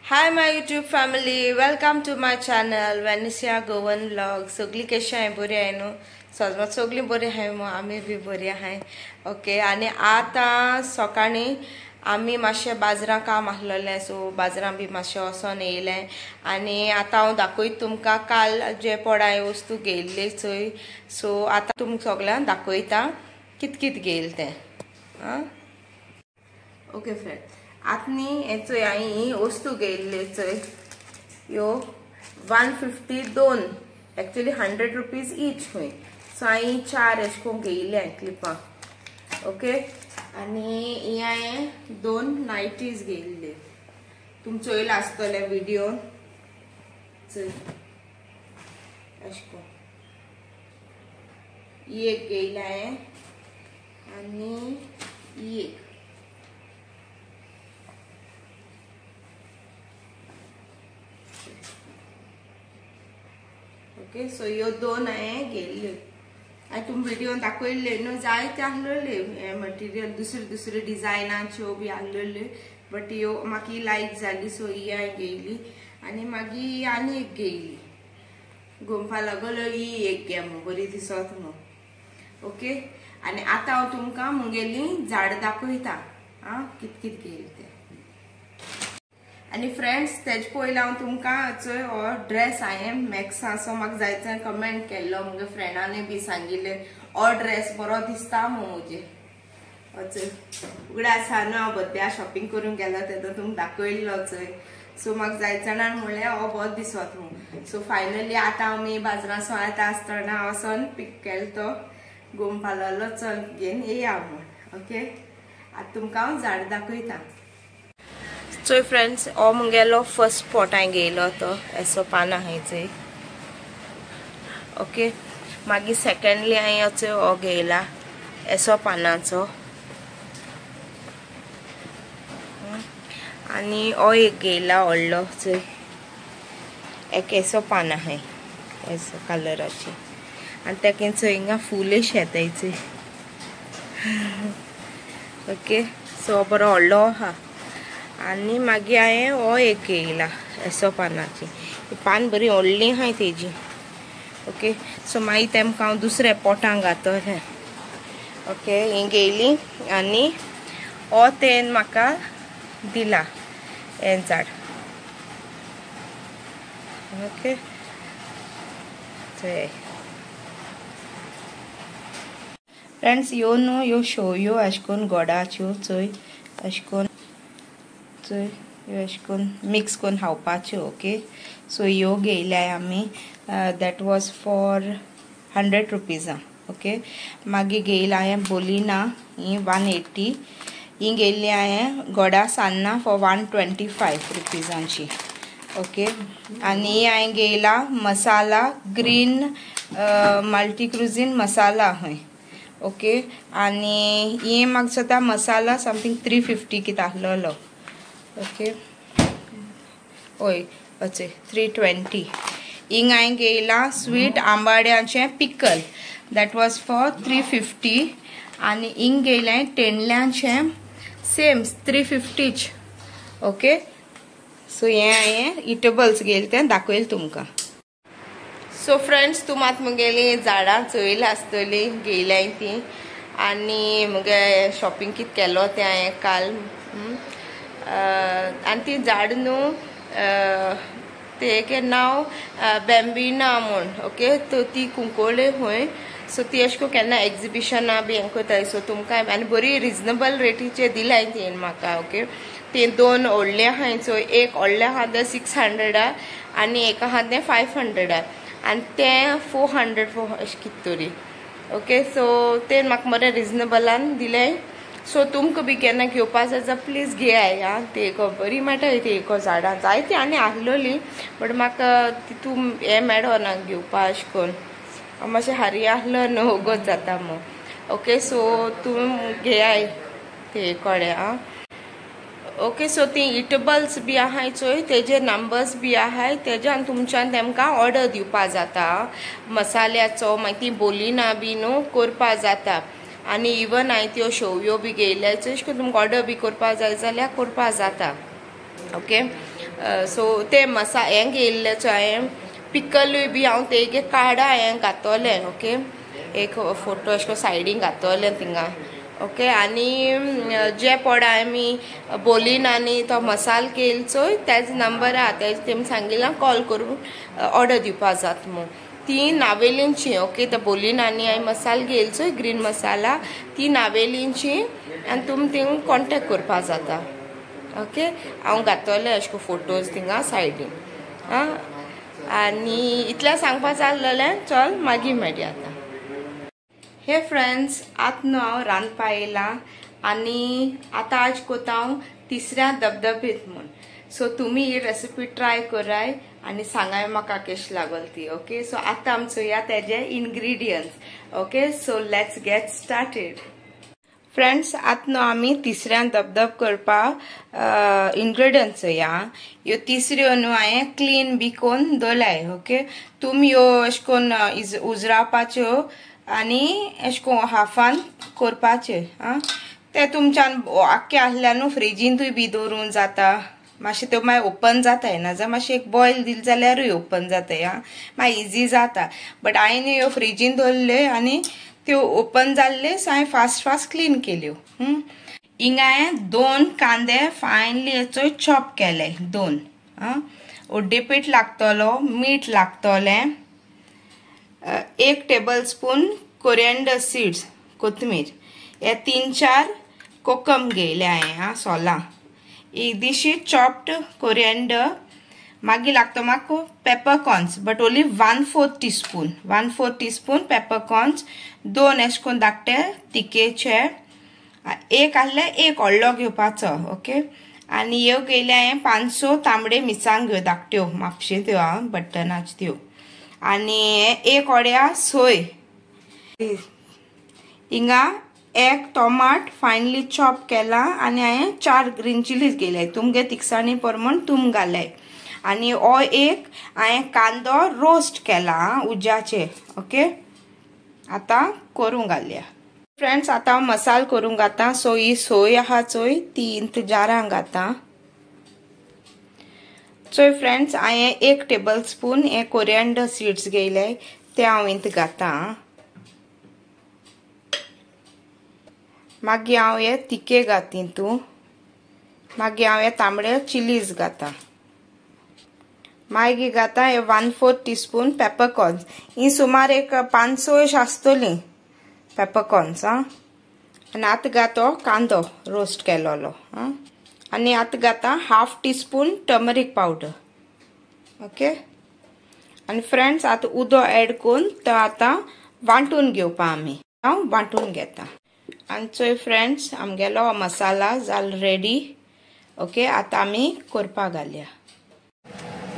Hi my YouTube family, welcome to my channel Vanessa Govan Vlog. सगळी कशी आहे बरी आहे न्हू सजमत सगळी बरी आहे मग आम्ही बी बरी आहे ओके. आणि आता सकाळी आम्ही मातशें बाजारां काम आसलेलें सो बाजारां बी मातशें वचोन येयलें आणि आता हांव दाखयत तुमकां काल जे पडाय वस्तू घेयल्ले चोय. सो आता तुमकां सगळ्यांक दाखयता कित कित घेयल तें आं ओके फ्रेंड. आतनी हेचोय हांवें ही वस्तू घेयल्ले चोय ह्यो 152 एक्चुअली 100 रुपीज ईच खंय. सो हांवें 4 अशें करून घेयल्या क्लिपां ओके. आनी ही हांवें 2 नायटीज घेयल्ले तुमी चोयला आसतले व्हिडिओ चोय अशें करून. ही एक घेयल्या हांवें आनी ही एक ओके. सो ह्यो 2 हांवें घेयल्ल्यो आनी तुमी व्हिडिओन दाखयल्ले न्हू जायते आसलेले हे मटेरियल दुसरे डिजायनाच्यो बी आसलेल्यो बट ह्यो म्हाका ही लायक जाली सो ही हांवें घेयली. आनी मागीर आनी एक घेयली घुमपा लागलो ही एक घे म्हणून बरी दिसत म्हणून ओके. आनी आतां हांव तुमकां मुगेली झाड दाखयता आं कित कित घेयली तें. आनी फ्रेंड्स तेजे पयलीं हांव तुमकां चोय हो ड्रेस हांवें मॅक्साचो म्हाका जायते कमेंट केल्लो म्हगे फ्रेंडांनी बी सांगिल्लें हो ड्रेस बरो दिसता म्हणून म्हजे चोय उगडे आसा न्हू हांव बड्ड्या शॉपिंग करूंक गेलो तेन्ना तुमकां दाखयल्लो चोय. सो म्हाका जायते जाणांन म्हणलें हो बरो दिसत म्हणून. सो फायनली आतां आमी बाजारांतसून येता आसतना हांव वचोन पीक केलो तो घुमपा लागलो चल घेवन येया म्हूण ओके. आतां तुमकां हांव झाड दाखयता. सो फ्रेंड्स हो मुगेलो फर्स्ट पॉट हांवें घेयलो तो एसो पान आहाय चोय ओके. मागीर सेकंडली हांवें हो घेयला एसो पानाचो आनी हो एक घेयला व्हडलो चोय एक एसो पान आहाय एसो कलराची आनी तेका चोय हिंगा फुलेश येताय चोय ओके. सो हो बरो व्हडलो आहा. आनी मागीर हांवें हो एक घेयला एसो पानाची पान बरी व्हडली आहाय तेजी ओके. सो मागीर तेमकां हांव दुसऱ्या पोटांत घातलें ओके. ही घेयली आनी हो तेन म्हाका दिला हें झाड ओके. फ्रेंड्स ह्यो न्हू ह्यो शेवयो अशें करून गोडाच्यो चोय अशें करून चोय ह्यो अशें करून मिक्स करून खावपाच्यो ओके. सो ह्यो घेयल्याय आमी दॅट वॉज फॉर 100 रुपीजां ओके. मागीर घेयला हांवें बोलिना ही 180. ही घेयल्ली हांवें गोडा सान्नां फॉर 125 रुपीजांची ओके. आनी ही हांवें घेयला मसाला ग्रीन मल्टीक्रुजीन मसाला खंय ओके. आनी ही म्हाका सद्या मसाला समथींग 350 कितें आसलेलो ओके. ओय अच्छे 320. हिंग हांवें घेयला स्वीट आंबाड्याचें पिकल दॅट वॉज फॉर 350. आनी हिंग घेयलें तेंडल्यांचें सेम 350च ओके. सो हें हांवें इटेबल्स घेयलें तें दाखयलें तुमकां. सो फ्रेंड्स तुम आतां मुगेली झाडां चोयला आसतली घेयल्याय ती आनी मुगे शॉपिंग कितें केलो तें हांवें काल आनी ती झाड न्हू तेगे नांव बॅम्बिना म्हूण ओके. तो ती कुंकोळे खंय सो ती अशें करून केन्ना एक्झिबिशनां बी हें कोताय. सो तुमकां आनी बरी रिजनेबल रेटीचे दिलाय तेन म्हाका ओके. ते 2 व्हडले आहाय सो एक व्हडलें आहा तें 600 आनी एक आहा तें 500 आनी तें 400 अशें कितें तरी ओके. सो तें म्हाका बरें रिजनेबलान दिलें. सो तुमकां बी केन्ना घेवपा जाय जाल्यार प्लीज घेयाय आं. ती एक बरी मेळटाय ती एक झाडां जायती आनी आसलेली बट म्हाका तितून हें मेळना घेवपा अशें करून मातशें हारी आसलो न्हू उगोच जाता म्हूण ओके. सो तुम घेयाय ते कोडे आं ओके. सो ती इटेबल्स बी आहाय चोय तेजे नंबर्स बी आहाय तेज्यान तुमच्यान तेमकां ऑर्डर दिवपा जाता मसाल्याचो मागीर ती बोलिना बी न्हू करपा जाता. आनी इवन हांवें त्यो शेवयो बी घेयल्याच्यो अशें करून तुमकां ऑर्डर बी करपा जाय जाल्यार करपा जाता ओके. सो ते मसा हें घेयल्लेचो हांवें पिकलूय बी हांव तेगे काडा हें घातोलें ओके एक फोटो अशें सायडीन घातोलें थिंगा ओके आनी जे पडा आमी बोलीन आनी तो मसाल केल चोय तेज नंबर आहा तेमी सांगिल्लें कॉल करून ऑर्डर दिवपा जात म्हूण ती नावेलींची ओके त्या बोलीन आनी हांवें मसाल घेयल चोय ग्रीन मसाला ती नावेलींची आनी तुमी थिंग कॉन्टेक्ट करपा जाता ओके हांव घातोलें अशें फोटोज थिंगा सायडीन आं आनी इतलें सांगपा जाल्लें चल मागीर मेळया आतां हे फ्रेंड्स आतां न्हू हांव रांदपा येयलां आनी आतां आज कोता हांव तिसऱ्या धबधबीत म्हूण सो तुमी ही रेसिपी ट्राय कराय आनी सांगाय म्हाका कशी लागल ती ओके सो आतां आमी चोया तेजे ingredients okay so let's get started friends आतां न्हू आमी तिसऱ्यान धबधब करपा इनग्रेडियंट्स चोया ह्यो तिसऱ्यो न्हू हांवें क्लीन बी कोन्न दवरलाय ओके तुमी ह्यो अशें कोन्न उजरावपाच्यो आनी अशें कोन्न हाफान करपाचे आं ते तुमच्यान आख्खे आसल्यार न्हू फ्रिजींतूय बी दवरूं जाता मातशें त्यो मागीर ओपन जाताय ना जाल्यार मातशें एक बॉयल दिलें जाल्यारूय ओपन जाताय आं मागीर इजी जाता बट हांवें ह्यो फ्रिजीन दवरल्यो आनी त्यो ओपन जाल्ले सो हांवें फास्ट क्लीन केल्यो हिंगा हांवें 2 कांदे फायनली हेचो चॉप केले 2 उड्डेपीठ लागतलो मीठ लागतलें 1 टेबलस्पून कोरिएंडर सीड्स कोथमीर हे 3-4 कोकम घेयले हांवें सोलां एक दिशी चॉप्ड कोरिएंडर मागीर लागता म्हाका peppercorns but only 1/4 teaspoon 1/4 teaspoon peppercorns 2 अशें करून धाकटे तिकेचे एक आहले एक व्हडलो घेवपाचो ओके आनी ह्यो घेयले हांवें 500 तांबडे मिरसांग्यो धाकट्यो म्हापशे त्यो आं बट्टनाच्यो त्यो आनी एक ओड्या सोय हिंगा एक टोमाट फायनली चॉप केला आनी हांवें 4 ग्रीन चिलीज घेयले तुमगे तिखसाणी प्रमाण तुम घाले आनी हो एक हांवें कांदो रोस्ट केला उज्याचे ओके आतां करूं घालया फ्रेंड्स आतां हांव मसालो करूं घाता सो ही सोय आहा चोय ती इंत जारां घाता चोय फ्रेंड्स हांवें 1 टेबलस्पून हे कोरिएंडर सीड्स घेयले ते हांव इंत घाता मागीर हांव हे तिके घात इंतू मागीर हांव हे तांबडे चिलीज घाता मागीर घाता हे 1/4 टीस्पून पेपरकॉर्न्स ही सुमार एक 500 अशी आसतली पेपरकॉर्न्स आं आनी आतां घातो कांदो रोस्ट केलोलो आं आनी आतां घाता 1/2 टीस्पून टर्मरीक पावडर ओके आनी फ्रेंड्स आतां उदक एड करून तो आतां वांटून घेवपा आमी हांव वांटून घेता आनी चोय फ्रेंड्स आमगेलो मसाला जाल रेडी ओके आतां आमी करपा घालया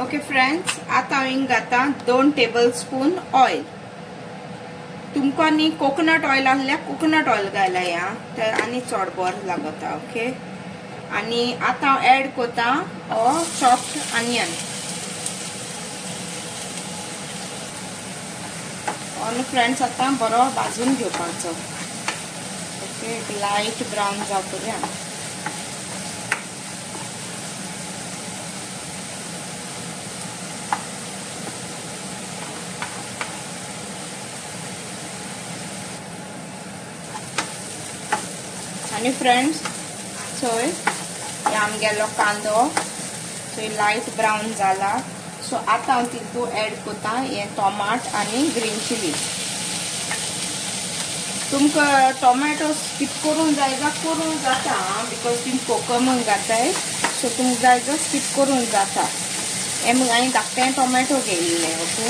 ओके फ्रेंड्स आतां हांव हिंग घाता 2 टेबलस्पून ऑयल तुमकां न्ही कोकोनट ऑयल आहल्यार कोकोनट ऑयल घालया आनी चड बरें लागता ओके आनी आतां हांव एड कोता हो चॉप्ड ऑनियन आनी फ्रेंड्स आतां बरो भाजून घेवपाचो ओके एक लायट ब्रावन जावपाऱ्या आनी फ्रेंड्स चोय हे आमगेलो कांदो चोय लायट ब्रावन जाला सो आतां हांव तितू एड कोता हे टोमाट आनी ग्रीन चिली तुमकां टोमॅटो स्कीप करूंक जाय करूंक जाता बिकॉज तुमी कोकम घाताय सो तुमकां जाय जाल्यार स्कीप करूंक जाता हे हांवें धाकटे टोमॅटो घेयल्ले ओके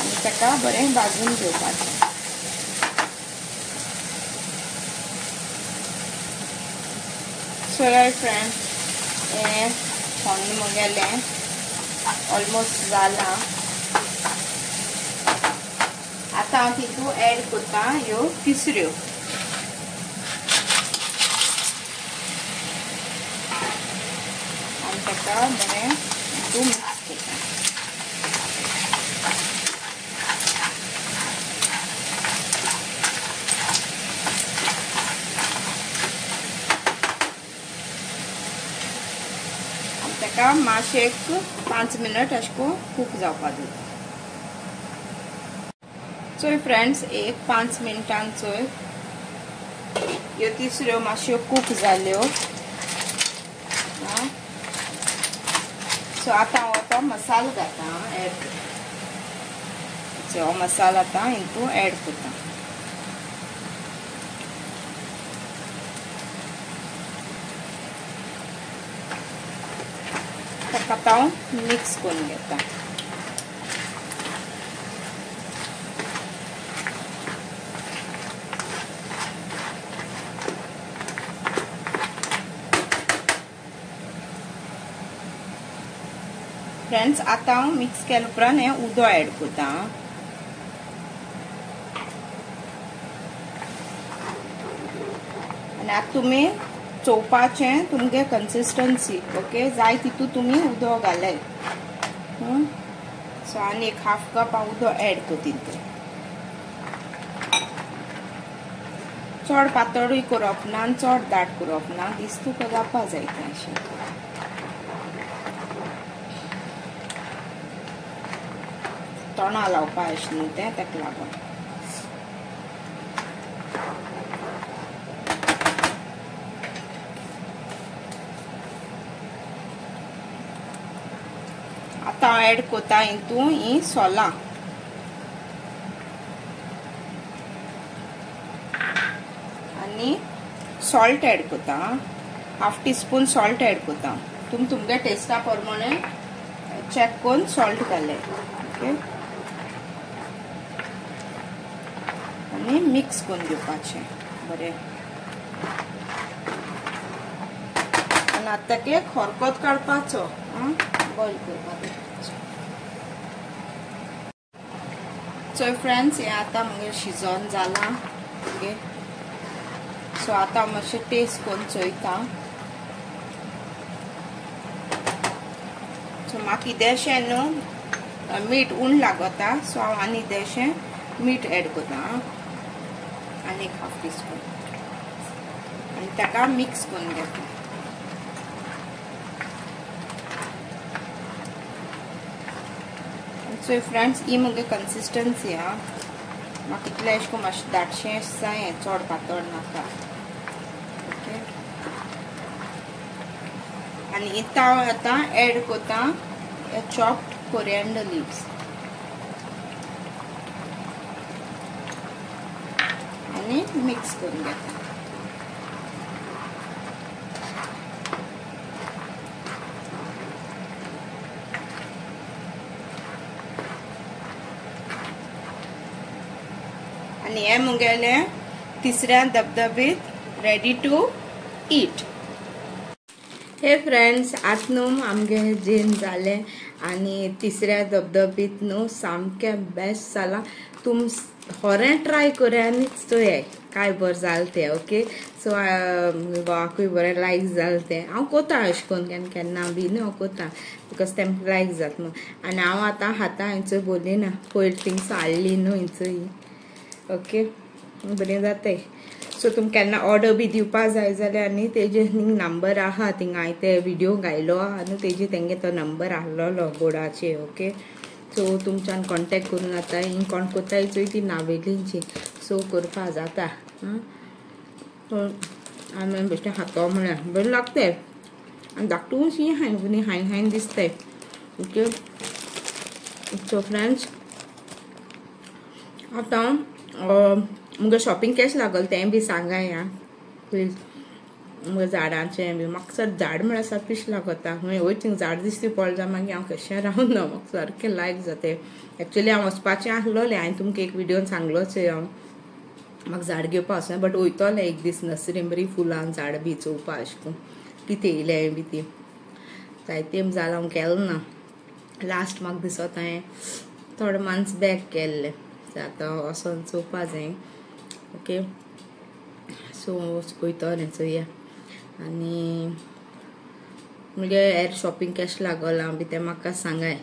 आनी ताका बरें भाजून घेवपाचें सोया फ्रेंड्स हे फोण्ण मुगेलें ऑलमोस्ट जाला आतां हांव तितू एड कोता ह्यो तिसऱ्यो आनी ताका बरें तितू मिक्स कोता ताका मातशें एक 5 मिनट अशें करून कूक जावपाक दिता. चोय फ्रेंड्स एक 5 मिनटान चोय ह्यो तिसऱ्यो मातश्यो कूक जाल्यो. सो आतां हांव आतां मसालो घालता एड करता. हो मसालो आतां हितून एड करता. ताका आतां हांव मिक्स करून घेता. फ्रेंड्स आता हांव मिक्स केल्या उपरांत हें उदक एड करता. आनी आतां तुमी चोवपाचें तुमगे कन्सिस्टन्सी. ओके जाय तितू तुमी उदक घालाय. सो आनी एक 1/2 कप हांव उदक एड करता. चड पातळूय करप ना आनी चड दाट करप ना. दिसता तुका जावपा जाय अशें. तोंडा लावपा अशें न्हू तें ताका लागून. आतां हांव एड करता हितून ही सोलां. आनी सॉल्ट एड करता. 1/2 टीस्पून सॉल्ट एड करता. तुमी तुमगे टेस्टा प्रमाणे चेक करून सॉल्ट घाले. ओके आनी मिक्स करून घेवपाचें बरें. आनी आतां ताका खरकोत काडपाचो. बॉयल करपाचो. सो फ्रेंड्स हें आतां म्हगे शिजोन जालां. ओके सो आतां मातशें टेस्ट करून चोयता. सो म्हाका इल्लेशें न्हू मीठ उण लागता. सो हांव आनी इल्लेशें मीठ एड करता. आनी 1/2 टीस्पून आनी ताका मिक्स करून घेता. सो फ्रेंड्स ही म्हगे कन्सिस्टन्सी हा. म्हाका इतलें अशें करून मातशें दाटशें जाय. चड पातळ नाका. ओके आनी इता हांव आतां एड करता चॉप्ड कोरिएंडर लीव्स. आनी मिक्स करून घेता. आनी हें मुगेलें तिसऱ्या धबधबीत रेडी टू ईट. हे फ्रेंड्स आतां न्हू आमगे जेन जालें आनी तिसऱ्या धबधबीत न्हू सामकें बेस्ट जालां. तुम खोरें ट्राय करा आनी चोयाय काय बरें जालें तें. ओके सो घोवाकूय बरें लायक जालें तें. हांव कोता अशें करून केन्ना बीन हांव कोता बिकॉज तेमकां लायक जाता न्हू. आनी हांव आतां खाता हांचो बोली ना पयर थिंग्स हाडली न्हू हिंचो. ओके बरें जाताय. सो तुम केन्ना ऑर्डर बी दिवपा जाय जाल्यार आनी तेजे नंबर आहा थिंगा हांवें ते व्हिडिओ घायलो आनी तेजे तेंगे तो नंबर आहलोलो बोर्डाचेर. ओके सो तुमच्यान कॉन्टेक्ट करून जाता. हिंग कोण कोताय चोय ती नावेलींची. सो करपा जाता. आमी बेश्टें खातो म्हळ्यार बरें लागताय आनी धाकटूशी हायन दिसताय. ओके सो फ्रेंड्स आतां मुगे शॉपिंग केश लागल तें बी सांगाय आं प्लीज. मुगे झाडांचें बी म्हाका सर झाड म्हळ्यार सारकें लागता. वयर थिंग झाड दिसती पडलें जाल्यार मागीर हांव कशें रावना. म्हाका सारकें लायक जाता. एक्चुली हांव वचपाचें आहलोलें. हांवें तुमकां एक व्हिडिओन सांगलोचें हांव म्हाका झाड घेवपा वचना. बट वयतलें एक दीस नर्सरीन बरी फुलां झाड बी चोवपा अशें करून. कितें येयलें बी ती जायतें जालां हांव गेलें ना. लास्ट म्हाका दिसत हांवें थोडे मंथ्स बॅक केल्लें. आतां वचोन चोवपा जाय. ओके सो वयतलें चोया. आनी मुगे हेर शॉपिंग केश लागोलां बी तें म्हाका सांगाय.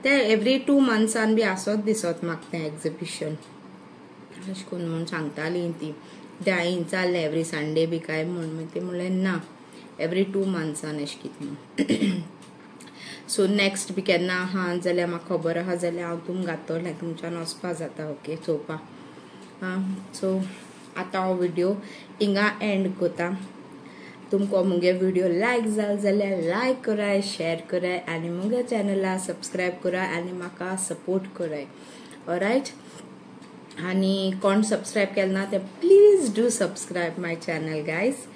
तें एवरी 2 मंथ्सान बी आसोत दिसत म्हाका तें एग्जिबिशन अशें करून म्हूण सांगतालीं ती. तें हांवें जाल्लें एवरी संडे बी काय म्हूण. मागीर ती म्हणलें ना एवरी 2 मंथ्सान अशें कितें सो नेक्स्ट बी केन्ना आहा जाल्यार म्हाका खबर आहा जाल्यार हांव तुमकां घातोलें तुमच्यान वचपा जाता ओके चोवपा सो आतां हांव व्हिडिओ हिंगा एंड कोता तुमको मुगे व्हिडिओ लायक जाल जाल्यार लायक कराय शेअर कराय आनी मुगे चॅनला सबस्क्रायब कराय आनी म्हाका सपोर्ट कराय ऑलरायट आनी कोण सबस्क्रायब केलें ना ते please do subscribe my channel guys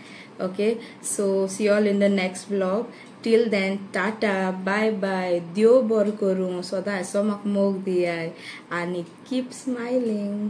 okay so see all in the next vlog till then tata bye bye देव बरो करूं सदां असो म्हाका मोग दियाय आनी कीप स्मायलिंग